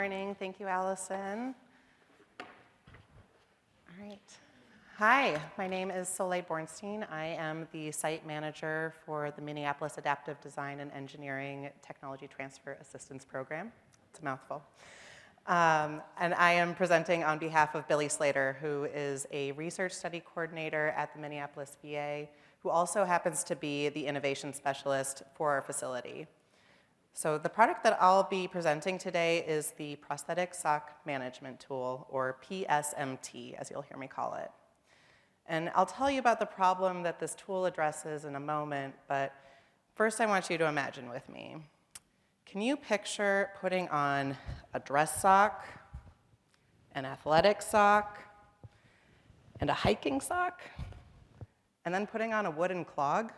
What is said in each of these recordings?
morning. Thank you, Allison. All right. Hi, my name is Soleil Bornstein. I am the site manager for the Minneapolis Adaptive Design and Engineering Technology Transfer Assistance Program. It's a mouthful. And I am presenting on behalf of Billy Slater, who is a research study coordinator at the Minneapolis VA, who also happens to be the innovation specialist for our facility. So the product that I'll be presenting today is the Prosthetic Sock Management Tool, or PSMT, as you'll hear me call it. And I'll tell you about the problem that this tool addresses in a moment, but first I want you to imagine with me. Can you picture putting on a dress sock, an athletic sock, and a hiking sock, and then putting on a wooden clog?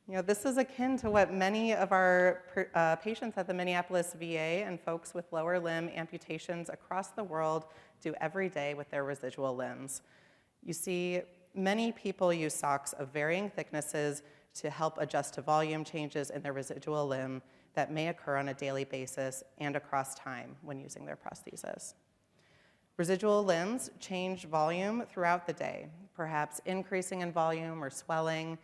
You know, this is akin to what many of our patients at the Minneapolis VA and folks with lower limb amputations across the world do every day with their residual limbs. You see, many people use socks of varying thicknesses to help adjust to volume changes in their residual limb that may occur on a daily basis and across time when using their prosthesis. Residual limbs change volume throughout the day, perhaps increasing in volume or swelling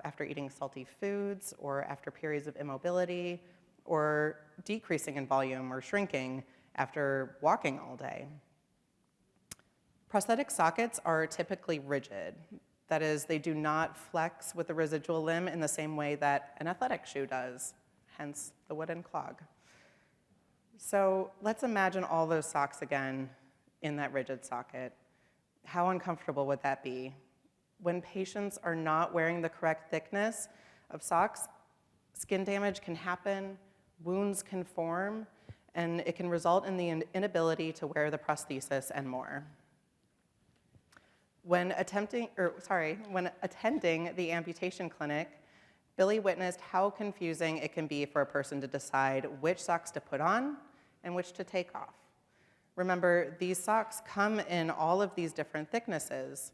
after eating salty foods or after periods of immobility, or decreasing in volume or shrinking after walking all day. Prosthetic sockets are typically rigid. That is, they do not flex with the residual limb in the same way that an athletic shoe does, hence the wooden clog. So let's imagine all those socks again in that rigid socket. How uncomfortable would that be? When patients are not wearing the correct thickness of socks, skin damage can happen, wounds can form, and it can result in the inability to wear the prosthesis and more. When attending the amputation clinic, Billy witnessed how confusing it can be for a person to decide which socks to put on and which to take off. Remember, these socks come in all of these different thicknesses,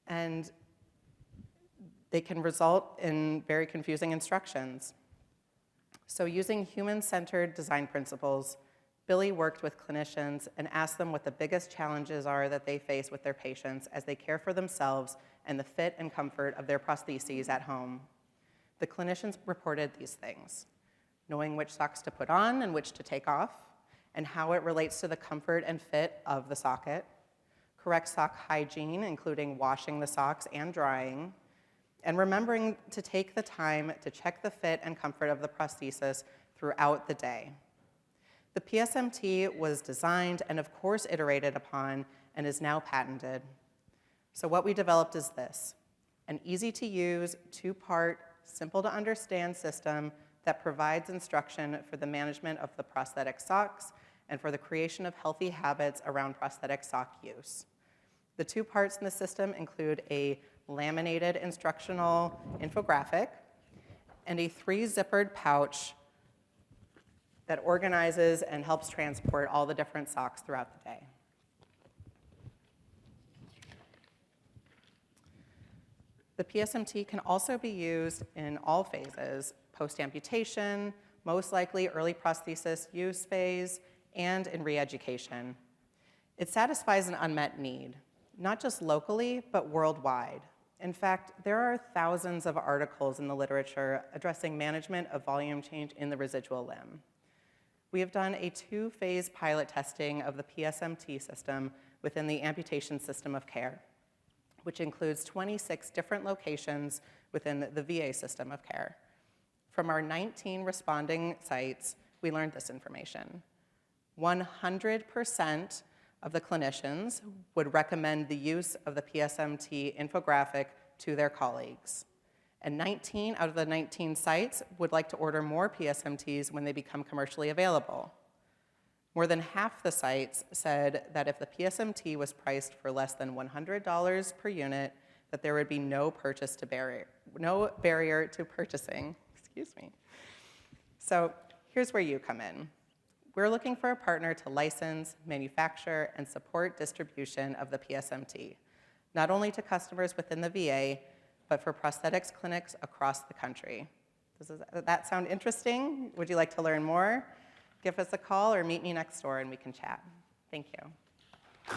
and they can result in very confusing instructions. So using human-centered design principles, Billy worked with clinicians and asked them what the biggest challenges are that they face with their patients as they care for themselves and the fit and comfort of their prostheses at home. The clinicians reported these things: knowing which socks to put on and which to take off, and how it relates to the comfort and fit of the socket, correct sock hygiene, including washing the socks and drying, and remembering to take the time to check the fit and comfort of the prosthesis throughout the day. The PSMT was designed and of course iterated upon and is now patented. So what we developed is this: an easy-to-use, two-part, simple-to-understand system that provides instruction for the management of the prosthetic socks and for the creation of healthy habits around prosthetic sock use. The two parts in the system include a laminated instructional infographic and a 3-zippered pouch that organizes and helps transport all the different socks throughout the day. The PSMT can also be used in all phases: post-amputation, most likely early prosthesis use phase, and in re-education. It satisfies an unmet need, not just locally, but worldwide. In fact, there are thousands of articles in the literature addressing management of volume change in the residual limb. We have done a 2-phase pilot testing of the PSMT system within the amputation system of care, which includes 26 different locations within the VA system of care. From our 19 responding sites, we learned this information. 100% of the clinicians would recommend the use of the PSMT infographic to their colleagues. And 19 out of the 19 sites would like to order more PSMTs when they become commercially available. More than half the sites said that if the PSMT was priced for less than $100 per unit, that there would be no barrier to purchasing. Excuse me. So here's where you come in. We're looking for a partner to license, manufacture, and support distribution of the PSMT, not only to customers within the VA, but for prosthetics clinics across the country. Does that sound interesting? Would you like to learn more? give us a call or meet me next door and we can chat. Thank you.